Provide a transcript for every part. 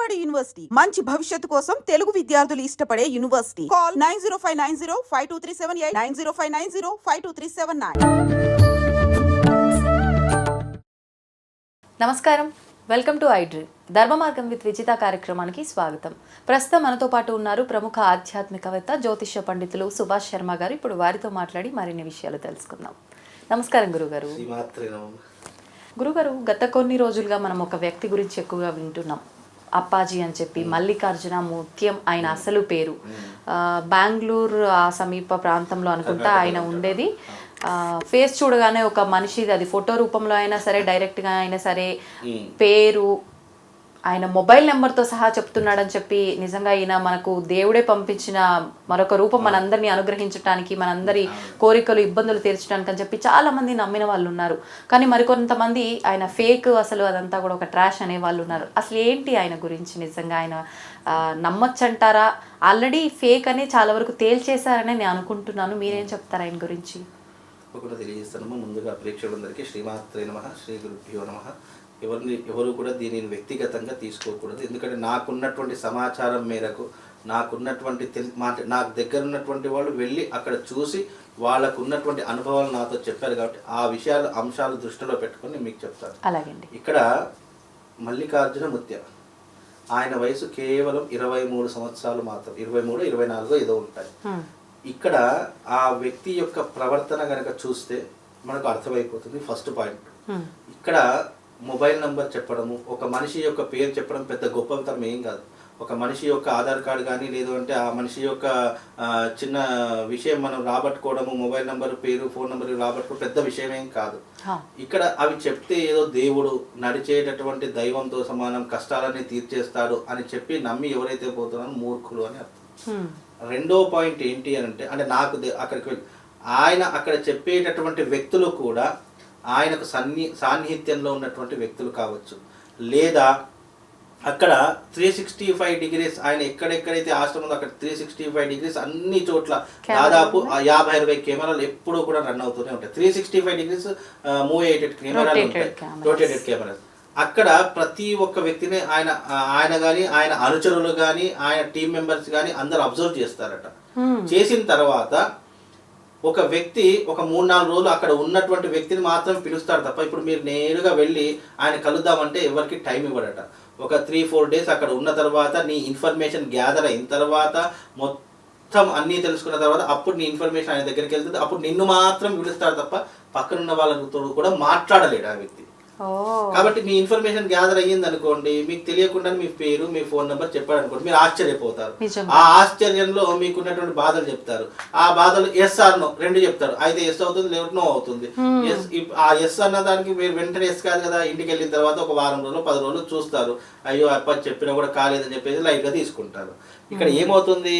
Vijayawada university మంచి భవిష్యత్తు కోసం తెలుగు విద్యార్థులు ఇష్టపడే యూనివర్సిటీ. కాల్ 9059052378 9059052379. నమస్కారం, వెల్కమ్ టు ఐడ్రీమ్. ధర్మ మార్గం విత్ విజిత కార్యక్రమానికి స్వాగతం. ప్రస్తుతం మనతో పాటు ఉన్నారు ప్రముఖ ఆధ్యాత్మికవేత్త, జ్యోతిష్య పండితులు సుభాష్ శర్మ గారు. ఇప్పుడు వారితో మాట్లాడి మరిన్ని విషయాలు తెలుసుకుందాం. నమస్కారం గురుగారు. గురుగారు, గత కొన్ని రోజులుగా మనం ఒక వ్యక్తి గురించి ఎక్కువగా వింటున్నాం. అప్పాజీ అని చెప్పి, మల్లికార్జున ముత్యం ఆయన అసలు పేరు. బెంగళూరు ఆ సమీప ప్రాంతంలో అనుకుంటా ఆయన ఉండేది. ఫేస్ చూడగానే ఒక మనిషిది, అది ఫోటో రూపంలో అయినా సరే, డైరెక్ట్గా అయినా సరే, పేరు, ఆయన మొబైల్ నెంబర్తో సహా చెప్తున్నాడని చెప్పి, నిజంగా ఈయన మనకు దేవుడే పంపించిన మరొక రూపం, మనందరినీ అనుగ్రహించడానికి, మనందరి కోరికలు ఇబ్బందులు తీర్చడానికి అని చెప్పి చాలా మంది నమ్మిన వాళ్ళు ఉన్నారు. కానీ మరికొంతమంది ఆయన ఫేక్, అసలు అదంతా కూడా ఒక ట్రాష్ అనే వాళ్ళు ఉన్నారు. అసలు ఏంటి ఆయన గురించి నిజంగా ఆయన నమ్మొచ్చంటారా? ఆల్రెడీ ఫేక్ అని చాలా వరకు తేల్చేశారని నేను అనుకుంటున్నాను. మీరేం చెప్తారు ఆయన గురించి? ఒకటి తెలియజేస్తాము. ముందుగా ప్రేక్షకులందరికీ శ్రీమాత్రే నమః, శ్రీ గురుభ్యో నమః. ఎవరు కూడా దీనిని వ్యక్తిగతంగా తీసుకోకూడదు. ఎందుకంటే నాకున్నటువంటి సమాచారం మేరకు, నాకున్నటువంటి నాకు దగ్గర ఉన్నటువంటి వాళ్ళు వెళ్ళి అక్కడ చూసి వాళ్ళకు ఉన్నటువంటి అనుభవాలు నాతో చెప్పారు కాబట్టి ఆ అంశాలు దృష్టిలో పెట్టుకొని మీకు చెప్తాను. అలాగండి. ఇక్కడ మల్లికార్జున ముత్య, ఆయన వయసు కేవలం 23 సంవత్సరాలు మాత్రం, 23, 24 ఏదో ఉంటాయి. ఇక్కడ ఆ వ్యక్తి యొక్క ప్రవర్తన కనుక చూస్తే మనకు అర్థమైపోతుంది. ఫస్ట్ పాయింట్, ఇక్కడ మొబైల్ నంబర్ చెప్పడము, ఒక మనిషి యొక్క పేరు చెప్పడం పెద్ద గొప్పతనం ఏం కాదు. ఒక మనిషి యొక్క ఆధార్ కార్డు కానీ, లేదు అంటే ఆ మనిషి యొక్క చిన్న విషయం మనం రాబట్టుకోవడము, మొబైల్ నంబర్, పేరు, ఫోన్ నెంబర్ రాబట్టుకోవడం పెద్ద విషయం ఏం కాదు. ఇక్కడ అవి చెప్తే ఏదో దేవుడు, నడిచేటటువంటి దైవంతో సమానం, కష్టాలన్నీ తీర్చేస్తాడు అని చెప్పి నమ్మి ఎవరైతే పోతున్నారో మూర్ఖులు అని అర్థం. రెండో పాయింట్ ఏంటి అని అంటే నాకు అక్కడికి వెళ్ళి ఆయన అక్కడ చెప్పేటటువంటి వ్యక్తులు కూడా ఆయనకు సాన్నిహిత్యంలో ఉన్నటువంటి వ్యక్తులు కావచ్చు, లేదా అక్కడ 365 డిగ్రీస్ ఆయన ఎక్కడెక్కడైతే ఆశ్రమం అక్కడ 365 డిగ్రీస్ అన్ని చోట్ల దాదాపు 50-60 కెమెరాలు ఎప్పుడూ కూడా రన్ అవుతూనే ఉంటాయి. 365 డిగ్రీస్ మూవ్ అయ్యేటట్టు కెమెరాలు ఉంటాయి, రొటేటెడ్ కెమెరాస్. అక్కడ ప్రతి ఒక్క వ్యక్తిని ఆయన కానీ, ఆయన అనుచరులు కానీ, ఆయన టీం మెంబర్స్ కానీ అందరు అబ్జర్వ్ చేస్తారట. చేసిన తర్వాత ఒక వ్యక్తి ఒక 3-4 రోజులు అక్కడ ఉన్నటువంటి వ్యక్తిని మాత్రం పిలుస్తాడు తప్ప, ఇప్పుడు మీరు నేరుగా వెళ్ళి ఆయన కలుద్దామంటే ఎవరికి టైం ఇవ్వడట. ఒక 3-4 డేస్ అక్కడ ఉన్న తర్వాత, నీ ఇన్ఫర్మేషన్ గ్యాదర్ అయిన తర్వాత, మొత్తం అన్నీ తెలుసుకున్న తర్వాత అప్పుడు నీ ఇన్ఫర్మేషన్ ఆయన దగ్గరికి వెళ్తుంది. అప్పుడు నిన్ను మాత్రం పిలుస్తాడు తప్ప పక్కనున్న వాళ్ళతో కూడా మాట్లాడలేడు ఆ వ్యక్తి. కాబట్టి మీ ఇన్ఫర్మేషన్ గ్యాదర్ అయ్యింది అనుకోండి, మీకు తెలియకుండా మీ పేరు, మీ ఫోన్ నెంబర్ చెప్పాడు అనుకోండి, మీరు ఆశ్చర్యపోతారు. ఆ ఆశ్చర్యంలో మీకున్నటువంటి బాధలు చెప్తారు. ఆ బాధలు ఎస్ ఆర్ నో రెండు చెప్తారు. అయితే ఎస్ అవుతుంది, లేకపోతే నో అవుతుంది. ఆ ఎస్ అన్న దానికి మీరు వెంటనే ఎస్ కాదు కదా, ఇంటికి వెళ్ళిన తర్వాత ఒక వారం రోజులు 10 రోజులు చూస్తారు, అయ్యో అప్ప చెప్పినా కూడా కాలేదని చెప్పేసి లైట్ గా తీసుకుంటారు. ఇక్కడ ఏమవుతుంది,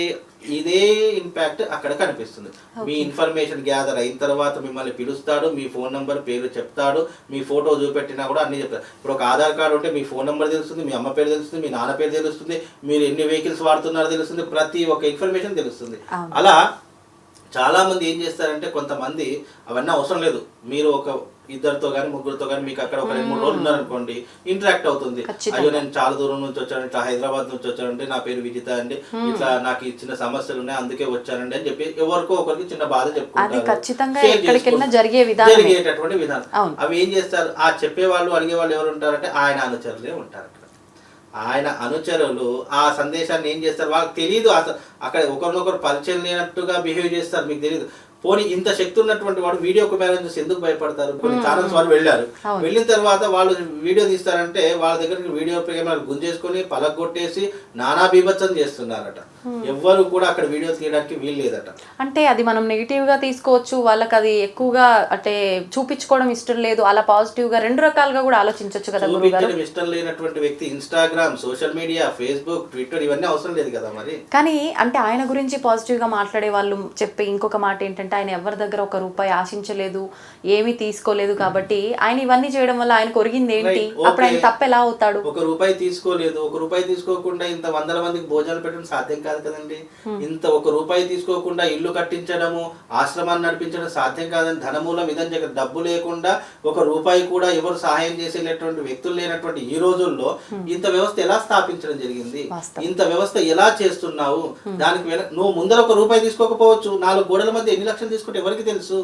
ఇదే ఇంపాక్ట్ అక్కడ కనిపిస్తుంది. మీ ఇన్ఫర్మేషన్ గ్యాదర్ అయిన తర్వాత మిమ్మల్ని పిలుస్తాడు, మీ ఫోన్ నెంబర్, పేరు చెప్తాడు, మీ ఫోటో చూపెట్టినా కూడా అన్ని చెప్తారు. ఇప్పుడు ఒక ఆధార్ కార్డు ఉంటే మీ ఫోన్ నెంబర్ తెలుస్తుంది, మీ అమ్మ పేరు తెలుస్తుంది, మీ నాన్న పేరు తెలుస్తుంది, మీరు ఎన్ని వెహికల్స్ వాడుతున్నారో తెలుస్తుంది, ప్రతి ఒక్క ఇన్ఫర్మేషన్ తెలుస్తుంది. అలా చాలా మంది ఏం చేస్తారంటే, కొంతమంది అవన్నీ అవసరం లేదు, మీరు ఒక 2 కానీ 3 కానీ మీకు అక్కడ ఒక 2-3 రోజులు ఉన్నారనుకోండి, ఇంటరాక్ట్ అవుతుంది. అయ్యో నేను చాలా దూరం నుంచి వచ్చాను, ఇట్లా హైదరాబాద్ నుంచి వచ్చానండి, నా పేరు విజిత అండి, ఇట్లా నాకు ఈ చిన్న సమస్యలు ఉన్నాయి అందుకే వచ్చానండి అని చెప్పి ఎవరికో ఒకరికి చిన్న బాధ చెప్పుకుంటారు. జరిగేటటువంటి విధానం. అవి ఏం చేస్తారు, ఆ చెప్పేవాళ్ళు, అడిగేవాళ్ళు ఎవరు ఉంటారంటే ఆయన అనుచరులే ఉంటారు. ఆయన అనుచరులు ఆ సందేశాన్ని ఏం చేస్తారు, వాళ్ళకి తెలియదు. అక్కడ ఒకరినొకరు పరిచయం లేనట్టుగా బిహేవ్ చేస్తారు, మీకు తెలియదు. పోనీ ఇంత శక్తి ఉన్నటువంటి వాడు వీడియో కెమెరా చూసి ఎందుకు భయపడతారు? కొన్ని ఛానల్స్ వాళ్ళు వెళ్ళారు, వెళ్ళిన తర్వాత వాళ్ళు వీడియో తీస్తారంటే వాళ్ళ దగ్గర వీడియో కెమెరాలు గుంజేసుకొని పలగొట్టేసి నానా బీభత్సం చేస్తున్నారట. ఎవ్వరు కూడా అక్కడ వీడియో తీయడానికి వీలు లేదట. అంటే అది మనం నెగిటివ్ గా తీసుకోవచ్చు, వాళ్ళకి అది ఎక్కువగా అంటే చూపించుకోవడం ఇష్టం లేదు, అలా పాజిటివ్ గా 2 రకాలుగా కూడా ఆలోచించవచ్చు కదా. చూపించడం ఇష్టం లేనటువంటి వ్యక్తి Instagram, social media, Facebook, Twitter ఇవన్నీ అవసరం లేదు కదా మరి. కానీ అంటే ఆయన గురించి పాజిటివ్ గా మాట్లాడే వాళ్ళు చెప్పే ఇంకొక మాట ఏంటంటే, ఆయన ఎవరి దగ్గర ₹1 ఆశించలేదు, ఏమీ తీసుకోలేదు, కాబట్టి ఆయన ఇవన్నీ చేయడం వల్ల ఆయన కొరిగింది ఏంటి? అప్పుడు ఆయన తప్పు ఎలా అవుతాడు? ₹1 తీసుకోలేదు, ₹1 తీసుకోకుండా ఇంత 100 మందికి భోజనాలు పెట్టడం సాధ్యం కాదు కాదు కదండి. ఇంత ఒక రూపాయి తీసుకోకుండా ఇల్లు కట్టించడము, ఆశ్రమాన్ని నడిపించడం సాధ్యం కాదని ధనమూలం ఇదని చెప్పి డబ్బు లేకుండా ఒక రూపాయి కూడా ఎవరు సహాయం చేసేటటువంటి వ్యక్తులు లేనటువంటి ఈ రోజుల్లో ఇంత వ్యవస్థ ఎలా స్థాపించడం జరిగింది, ఇంత వ్యవస్థ ఎలా చేస్తున్నావు, దానికి నువ్వు ముందర ఒక రూపాయి తీసుకోకపోవచ్చు, 4 గోడల మధ్య ఎన్ని లక్షలు తీసుకుంటే ఎవరికి తెలుసు,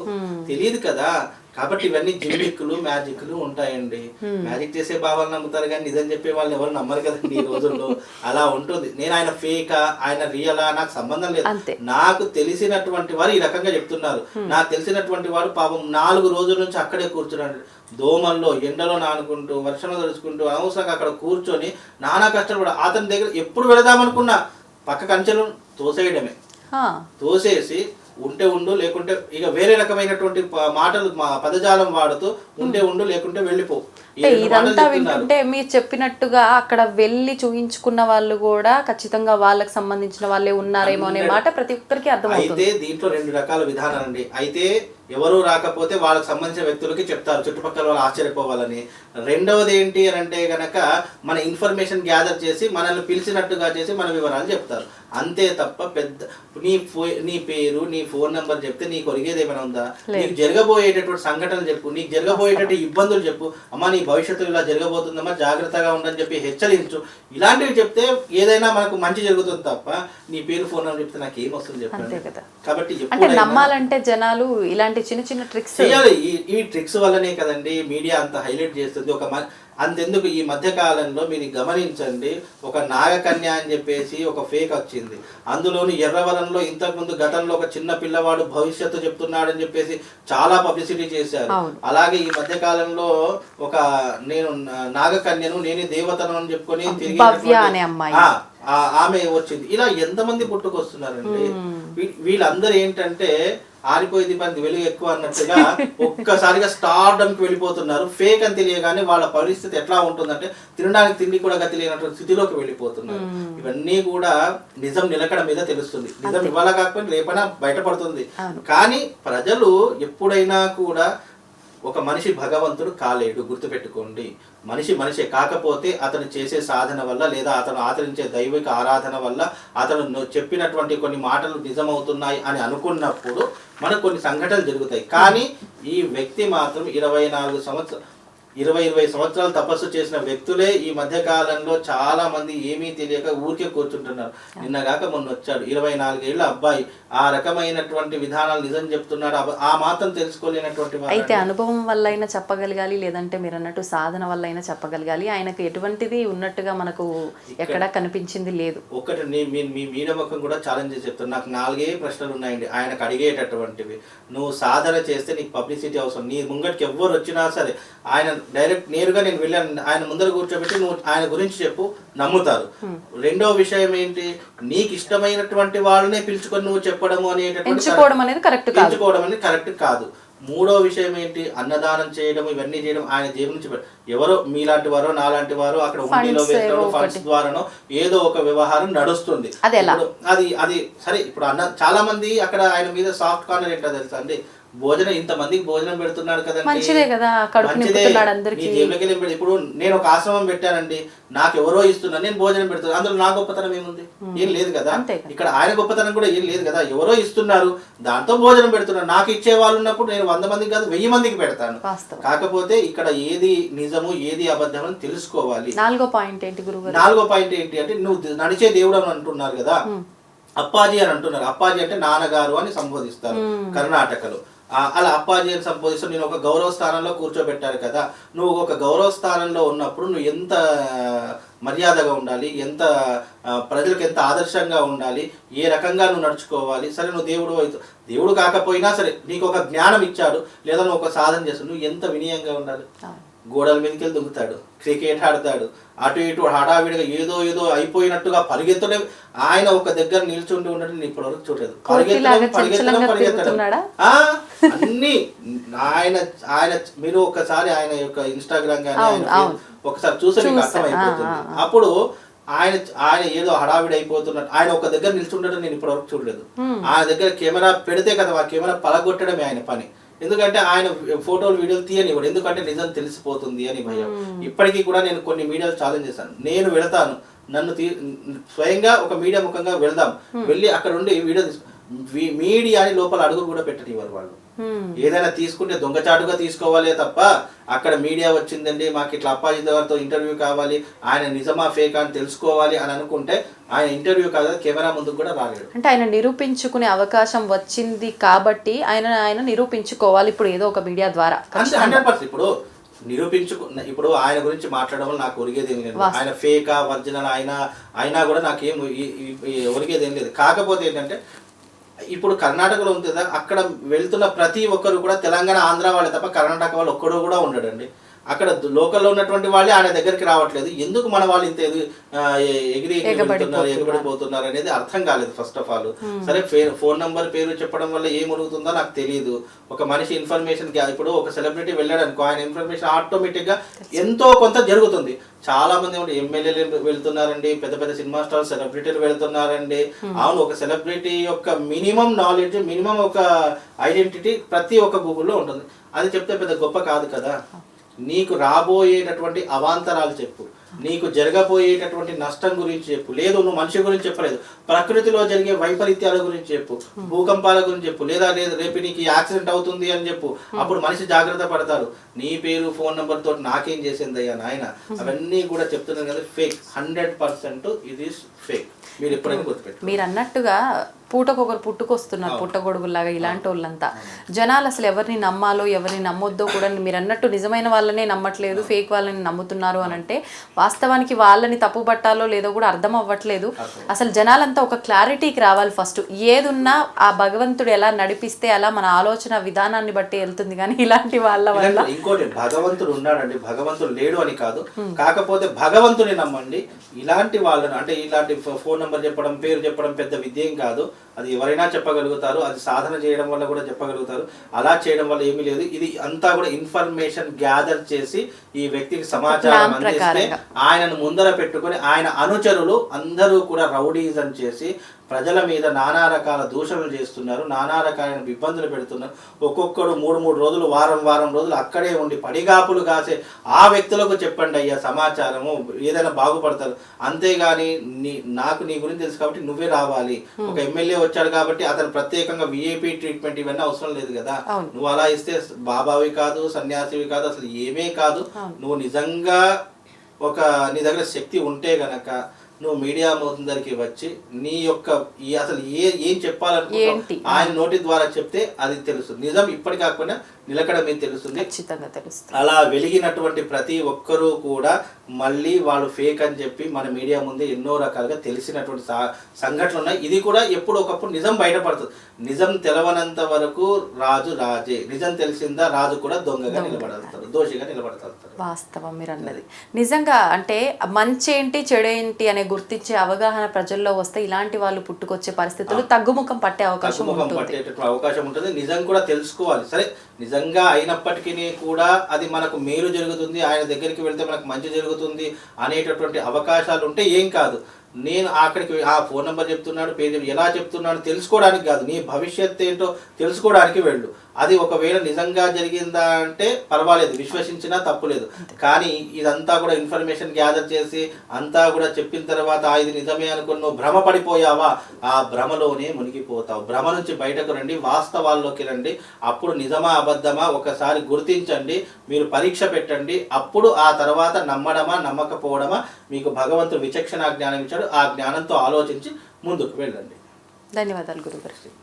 తెలియదు కదా. కాబట్టి ఇవన్నీ జిమ్మిక్లు మ్యాజిక్లు ఉంటాయండి. మ్యాజిక్ చేసే భావాలు నమ్ముతారు కానీ నిజం చెప్పే వాళ్ళని ఎవరు నమ్మరు కదండి ఈ రోజుల్లో. అలా ఉంటుంది. నేను ఆయన ఫేకా ఆయన రియలా నాకు సంబంధం లేదు. నాకు తెలిసినటువంటి వారు ఈ రకంగా చెప్తున్నారు. నాకు తెలిసినటువంటి వాడు పాపం 4 రోజుల నుంచి అక్కడే కూర్చున్నాడు, దోమల్లో ఎండలో నానుకుంటూ వర్షంలో తడుచుకుంటూ అనవసరంగా అక్కడ కూర్చొని నానా కష్టపడు. అతని దగ్గర ఎప్పుడు వెళదామనుకున్నా పక్క కంచెలు తోసేయడమే, తోసేసి ఉంటే ఉండు లేకుంటే ఇక వేరే రకమైనటువంటి మాటలు పదజాలం వాడుతూ ఉంటే ఉండు లేకుంటే వెళ్ళిపో. ఇదంతా వింటుంటే మీరు చెప్పినట్టుగా అక్కడ వెళ్ళి చూయించుకున్న వాళ్ళు కూడా ఖచ్చితంగా వాళ్ళకి సంబంధించిన వాళ్ళే ఉన్నారేమో అనే మాట ప్రతి ఒక్కరికి అర్థమవుతుంది. అయితే దీంట్లో 2 రకాల విధానాలు అండి. అయితే ఎవరు రాకపోతే వాళ్ళకి సంబంధించిన వ్యక్తులకి చెప్తారు చుట్టుపక్కల వాళ్ళు ఆశ్చర్యపోవాలని. రెండవది ఏంటి అని అంటే గనక మన ఇన్ఫర్మేషన్ గ్యాదర్ చేసి మనల్ని పిలిచినట్టుగా చేసి మన వివరాలు చెప్తారు. అంతే తప్ప పెద్ద నీ పేరు నీ ఫోన్ నెంబర్ చెప్తే నీకు ఒరిగేది ఏమైనా ఉందా? నీకు జరగబోయేటటువంటి సంఘటనలు చెప్పు, నీకు జరగబోయేటటువంటి ఇబ్బందులు చెప్పు, అమ్మా నీ భవిష్యత్తులో ఇలా జరగబోతుందమ్మా జాగ్రత్తగా ఉండని చెప్పి హెచ్చరించు. ఇలాంటివి చెప్తే ఏదైనా మనకు మంచి జరుగుతుంది తప్ప నీ పేరు ఫోన్ నెంబర్ చెప్తే నాకు ఏం వస్తుంది చెప్పండి. కాబట్టి నమ్మాలంటే జనాలు ఇలాంటి చిన్న చిన్న ట్రిక్స్ చేయాలి. ఈ ట్రిక్స్ వల్లనే కదండి మీడియా అంత హైలైట్ చేస్తుంది. అంతెందుకు ఈ మధ్య కాలంలో మీరు గమనించండి, ఒక నాగకన్య అని చెప్పేసి ఒక ఫేక్ వచ్చింది. అందులోని ఎర్రవరంలో ఇంతకుముందు గతంలో ఒక చిన్న పిల్లవాడు భవిష్యత్తు చెప్తున్నాడని చెప్పేసి చాలా పబ్లిసిటీ చేశారు. అలాగే ఈ మధ్య కాలంలో ఒక నేను నాగకన్యను నేనే దేవతను అని చెప్పుకొని తిరిగి ఆమె వచ్చింది. ఇలా ఎంతమంది పుట్టుకొస్తున్నారండి. వీళ్ళందరూ ఏంటంటే ఆరిపోయింది పని వెలుగు ఎక్కువ అన్నట్టుగా ఒక్కసారిగా స్టార్డమ్కి వెళ్ళిపోతున్నారు. ఫేక్ అని తెలియగానే వాళ్ళ పరిస్థితి ఎట్లా ఉంటుందంటే తినడానికి తిండి కూడా గతి లేనటువంటి స్థితిలోకి వెళ్ళిపోతున్నారు. ఇవన్నీ కూడా నిజం నిలకడ మీద తెలుస్తుంది. నిజం ఇవాళ కాకపోతే రేపైనా బయటపడుతుంది. కానీ ప్రజలు ఎప్పుడైనా కూడా ఒక మనిషి భగవంతుడు కాలేడు, గుర్తుపెట్టుకోండి. మనిషే కాకపోతే అతను చేసే సాధన వల్ల లేదా అతను ఆచరించే దైవిక ఆరాధన వల్ల అతను చెప్పినటువంటి కొన్ని మాటలు నిజమవుతున్నాయి అని అనుకున్నప్పుడు మనకు కొన్ని సంఘటనలు జరుగుతాయి. కానీ ఈ వ్యక్తి మాత్రం 20 సంవత్సరాలు తపస్సు చేసిన వ్యక్తులే ఈ మధ్య కాలంలో చాలా మంది ఏమీ తెలియక ఊరికే కూర్చుంటున్నారు. నిన్నగాక మొన్న వచ్చాడు 24 ఏళ్ల అబ్బాయి, ఆ రకమైనటువంటి విధానాలు నిజం చెప్తున్నాడు. ఆ మాత్రం తెలుసుకోలేనటువంటి అయితే అనుభవం వల్ల అయినా చెప్పగలగాలి, లేదంటే మీరు అన్నట్టు సాధన వల్ల అయినా చెప్పగలగాలి. ఆయనకు ఎటువంటిది ఉన్నట్టుగా మనకు ఎక్కడా కనిపించింది లేదు. ఒకటి మీ మీడియా ముఖం కూడా ఛాలెంజ్ చేసి చెప్తాను. నాకు 4 ప్రశ్నలు ఉన్నాయండి ఆయనకు అడిగేటటువంటివి. నువ్వు సాధన చేస్తే నీకు పబ్లిసిటీ అవసరం. నీ ముంగటికి ఎవ్వరు వచ్చినా సరే ఆయన డైరెక్ట్ నేరుగా నేను వెళ్ళాను ఆయన ముందర కూర్చోబెట్టి నువ్వు ఆయన గురించి చెప్పు, నమ్ముతారు. రెండో విషయం ఏంటి, నీకు ఇష్టమైనటువంటి వాళ్ళనే పిలుచుకొని నువ్వు చెప్పడము ఎంచుకోవడం అనేది కరెక్ట్ కాదు. మూడో విషయం ఏంటి, అన్నదానం చేయడం, ఇవన్నీ చేయడం ఆయన జేబు నుంచి ఎవరో మీలాంటి వారో నాలాంటి వారో అక్కడ ఉండిలో వేస్తారో ఫండ్స్ ద్వారానో ఏదో ఒక వ్యవహారం నడుస్తుంది. అది సరే. ఇప్పుడు చాలా మంది అక్కడ ఆయన మీద సాఫ్ట్ కార్నర్ ఏంటో తెలుసా అండి, భోజనం ఇంతమందికి భోజనం పెడుతున్నాడు కదండి, మంచిదే కదా, ఇప్పుడు నేను ఒక ఆశ్రమం పెట్టానండి, నాకు ఎవరో ఇస్తున్నా, నేను భోజనం పెడుతున్నాను, అందులో నా గొప్పతనం ఏముంది? ఏం లేదు కదా. ఇక్కడ ఆయన గొప్పతనం కూడా ఏం లేదు కదా. ఎవరో ఇస్తున్నారు, దాంతో భోజనం పెడుతున్నారు. నాకు ఇచ్చే వాళ్ళు ఉన్నప్పుడు నేను 100 మందికి కాదు 1000 మందికి పెడతాను. కాకపోతే ఇక్కడ ఏది నిజము ఏది అబద్ధం అని తెలుసుకోవాలి. 4వ పాయింట్ ఏంటి గురువు? 4వ పాయింట్ ఏంటి అంటే, నువ్వు నడిచే దేవుడు అని అంటున్నారు కదా, అప్పాజీ అని అంటున్నారు. అప్పాజీ అంటే నాన్నగారు అని సంబోధిస్తారు కర్ణాటకలో. అలా అప్పాజీ అని సంబోధిస్తూ నేను ఒక గౌరవ స్థానంలో కూర్చోబెట్టారు కదా. నువ్వు ఒక గౌరవ స్థానంలో ఉన్నప్పుడు నువ్వు ఎంత మర్యాదగా ఉండాలి, ఎంత ప్రజలకు ఎంత ఆదర్శంగా ఉండాలి, ఏ రకంగా నువ్వు నడుచుకోవాలి. సరే నువ్వు దేవుడు కాకపోయినా సరే నీకు ఒక జ్ఞానం ఇచ్చాడు, లేదా నువ్వు ఒక సాధన చేస్తావు, నువ్వు ఎంత వినయంగా ఉండాలి. గోడల మీదకి వెళ్ళి దుంకుతాడు, క్రికెట్ ఆడతాడు, అటు ఇటు హడావిడిగా ఏదో అయిపోయినట్టుగా పరిగెత్తడం. ఆయన ఒక దగ్గర నిల్చుండి ఉండడం నేను ఇప్పటివరకు చూడలేదు. పరిగెత్తడం అన్ని ఆయన మీరు ఒకసారి ఆయన యొక్క ఇన్స్టాగ్రామ్ కానీ ఒకసారి చూస్తే మీకు అర్థమైపోతుంది. అప్పుడు ఆయన ఏదో హడావిడి అయిపోతున్నట్టు ఆయన ఒక దగ్గర నిల్చుండడం నేను ఇప్పటివరకు చూడలేదు. ఆయన దగ్గర కెమెరా పెడితే కదా ఆ కెమెరా పలగొట్టడమే ఆయన పని. ఎందుకంటే ఆయన ఫోటోలు వీడియోలు తీయనివ్వడు, ఎందుకంటే నిజం తెలిసిపోతుంది అని భయం. ఇప్పటికీ కూడా నేను కొన్ని మీడియాలు ఛాలెంజ్ చేశాను, నేను వెళతాను నన్ను స్వయంగా ఒక మీడియా ముఖంగా వెళ్దాం, వెళ్ళి అక్కడ ఉండి వీడియో మీడియాని లోపల అడుగు కూడా పెట్టనివ్వరు వాళ్ళు. ఏదైనా తీసుకుంటే దొంగచాటుగా తీసుకోవాలే తప్ప అక్కడ మీడియా వచ్చిందండి మాకు ఇట్లా అప్పాజీ గారితో ఇంటర్వ్యూ కావాలి, ఆయన నిజమా ఫేక్ అని తెలుసుకోవాలి అని అనుకుంటే ఆయన ఇంటర్వ్యూ కాదు కెమెరా ముందుకు కూడా రాలేడు. అంటే ఆయన నిరూపించుకునే అవకాశం వచ్చింది కాబట్టి ఆయన నిరూపించుకోవాలి ఇప్పుడు ఏదో ఒక మీడియా ద్వారా. 100%. ఇప్పుడు ఇప్పుడు ఆయన గురించి మాట్లాడడం వల్ల నాకు ఒరిగేది ఏం లేదు. ఆయన ఫేకా ఒరిజినల్ అయినా కూడా నాకేం ఒరిగేది ఏం లేదు. కాకపోతే ఏంటంటే ఇప్పుడు కర్ణాటకలో ఉంది కదా, అక్కడ వెళ్తున్న ప్రతి ఒక్కరు కూడా తెలంగాణ ఆంధ్ర వాళ్ళే తప్ప కర్ణాటక వాళ్ళు ఒక్కడు కూడా ఉండడండి. అక్కడ లోకల్లో ఉన్నటువంటి వాళ్ళే ఆయన దగ్గరికి రావట్లేదు. ఎందుకు మన వాళ్ళు ఇంత ఎగబడిపోతున్నారు అనేది అర్థం కాలేదు ఫస్ట్ ఆఫ్ ఆల్. సరే ఫోన్ నంబర్ పేరు చెప్పడం వల్ల ఏం ఉరుగుతుందో నాకు తెలియదు. ఒక మనిషి ఇన్ఫర్మేషన్ ఇప్పుడు ఒక సెలబ్రిటీ వెళ్ళాడు అనుకో, ఆయన ఇన్ఫర్మేషన్ ఆటోమేటిక్ గా ఎంతో కొంత జరుగుతుంది. చాలా మంది ఎమ్మెల్యేలు వెళ్తున్నారండి, పెద్ద పెద్ద సినిమా స్టార్ సెలబ్రిటీలు వెళ్తున్నారండి. అవును, ఒక సెలబ్రిటీ యొక్క మినిమం నాలెడ్జ్, మినిమం ఒక ఐడెంటిటీ ప్రతి ఒక్క గూగుల్లో ఉంటుంది. అది చెప్తే పెద్ద గొప్ప కాదు కదా. నీకు రాబోయేటటువంటి అవాంతరాలు చెప్పు, నీకు జరగబోయేటటువంటి నష్టం గురించి చెప్పు. లేదు నువ్వు మనిషి గురించి చెప్పలేదు, ప్రకృతిలో జరిగే వైపరీత్యాల గురించి చెప్పు, భూకంపాల గురించి చెప్పు, లేదా రేపు నీకు యాక్సిడెంట్ అవుతుంది అని చెప్పు. అప్పుడు మనిషి జాగ్రత్త పడతారు. నీ పేరు ఫోన్ నెంబర్ తోటి నాకేం చేసింది అయ్యా నాయన, అవన్నీ కూడా చెప్తున్నాను కదా, ఫేక్. 100% ఇది ఫేక్. మీరు ఎప్పుడైనా గుర్తుపెట్టు. మీరు అన్నట్టుగా పూటకొకరు పుట్టుకొస్తున్నారు, పుట్టగొడుగులాగా ఇలాంటి వాళ్ళంతా. జనాలు అసలు ఎవరిని నమ్మాలో ఎవరిని నమ్మొద్దో కూడా మీరు అన్నట్టు నిజమైన వాళ్ళనే నమ్మట్లేదు, ఫేక్ వాళ్ళని నమ్ముతున్నారు అని అంటే వాస్తవానికి వాళ్ళని తప్పు పట్టాలో లేదో కూడా అర్థం అవ్వట్లేదు. అసలు జనాలంతా ఒక క్లారిటీకి రావాలి ఫస్ట్. ఏదున్నా ఆ భగవంతుడు ఎలా నడిపిస్తే అలా మన ఆలోచన విధానాన్ని బట్టి వెళ్తుంది. కానీ ఇలాంటి వాళ్ళ వల్ల ఇంకోటి, భగవంతుడు ఉన్నాడండి, భగవంతుడు లేడు అని కాదు. కాకపోతే భగవంతుని నమ్మండి. ఇలాంటి వాళ్ళని అంటే ఇలాంటి ఫోన్ నెంబర్ చెప్పడం, పేరు చెప్పడం పెద్ద విద్య ఏం కాదు. అది ఎవరైనా చెప్పగలుగుతారు, అది సాధన చేయడం వల్ల కూడా చెప్పగలుగుతారు. అలా చేయడం వల్ల ఏమీ లేదు. ఇది అంతా కూడా ఇన్ఫర్మేషన్ గ్యాదర్ చేసి ఈ వ్యక్తికి సమాచారం అందిస్తే ఆయనను ముందర పెట్టుకొని ఆయన అనుచరులు అందరూ కూడా రౌడీజం చేసి ప్రజల మీద నానా రకాల దూషణలు చేస్తున్నారు, నానా రకాలైన ఇబ్బందులు పెడుతున్నారు. ఒక్కొక్కడు 3 రోజులు వారం రోజులు అక్కడే ఉండి పడిగాపులు కాసే ఆ వ్యక్తులకు చెప్పండి అయ్యా సమాచారము, ఏదైనా బాగుపడతారు. అంతేగాని నాకు నీ గురించి తెలుసు కాబట్టి నువ్వే రావాలి, ఒక ఎమ్మెల్యే వచ్చాడు కాబట్టి అతను ప్రత్యేకంగా విఐపి ట్రీట్మెంట్ ఇవన్నీ అవసరం లేదు కదా. నువ్వు అలా ఇస్తే బాబావి కాదు, సన్యాసివి కాదు, అసలు ఏమే కాదు. నువ్వు నిజంగా నీ దగ్గర శక్తి ఉంటే గనక నువ్వు మీడియా ముందరికి వచ్చి నీ యొక్క అసలు ఏం చెప్పాలనుకుంటున్నావు ఆయన నోటి ద్వారా చెప్తే అది తెలుస్తుంది. నిజం ఇప్పటి కాకపోయినా నిలకడ మీద తెలుస్తుంది, ఖచ్చితంగా తెలుస్తుంది. అలా వెలిగినటువంటి ప్రతి ఒక్కరూ కూడా మళ్ళీ వాళ్ళు ఫేక్ అని చెప్పి మన మీడియా ముందే ఎన్నో రకాలుగా తెలిసినటువంటి సంఘటనలు ఉన్నాయి. ఇది కూడా ఎప్పుడు ఒకప్పుడు నిజం బయటపడుతుంది. నిజం తెలవనంత వరకు రాజు రాజే, నిజం తెలిసిందా రాజు కూడా దొంగగా నిలబడతారు, దోషిగా నిలబడతారు. వాస్తవం మీరు అన్నది. నిజంగా అంటే మంచి ఏంటి చెడు ఏంటి అనే గుర్తించే అవగాహన ప్రజల్లో వస్తే ఇలాంటి వాళ్ళు పుట్టుకొచ్చే పరిస్థితులు తగ్గుముఖం పట్టే అవకాశం ఉంటుంది. నిజం కూడా తెలుసుకోవాలి. సరే నిజంగా అయినప్పటికీ కూడా అది మనకు మేలు జరుగుతుంది, ఆయన దగ్గరికి వెళ్తే మనకు మంచి జరుగుతుంది అనేటటువంటి అవకాశాలు ఉంటే ఏం కాదు. నేను అక్కడికి ఆ ఫోన్ నెంబర్ చెప్తున్నాడు, పేరు ఎలా చెప్తున్నాడు తెలుసుకోవడానికి కాదు, నీ భవిష్యత్తు ఏంటో తెలుసుకోవడానికి వెళ్ళు. అది ఒకవేళ నిజంగా జరిగిందా అంటే పర్వాలేదు, విశ్వసించినా తప్పులేదు. కానీ ఇదంతా కూడా ఇన్ఫర్మేషన్ గ్యాదర్ చేసి అంతా కూడా చెప్పిన తర్వాత ఇది నిజమే అనుకుని నువ్వు భ్రమ పడిపోయావా, ఆ భ్రమలోనే మునిగిపోతావు. భ్రమ నుంచి బయటకు రండి, వాస్తవాల్లోకి రండి. అప్పుడు నిజమా అబద్ధమా ఒకసారి గుర్తించండి, మీరు పరీక్ష పెట్టండి. అప్పుడు ఆ తర్వాత నమ్మడమా నమ్మకపోవడమా మీకు భగవంతుడు విచక్షణ జ్ఞానం ఇచ్చాడు, ఆ జ్ఞానంతో ఆలోచించి ముందుకు వెళ్ళండి. ధన్యవాదాలు గురుగారు.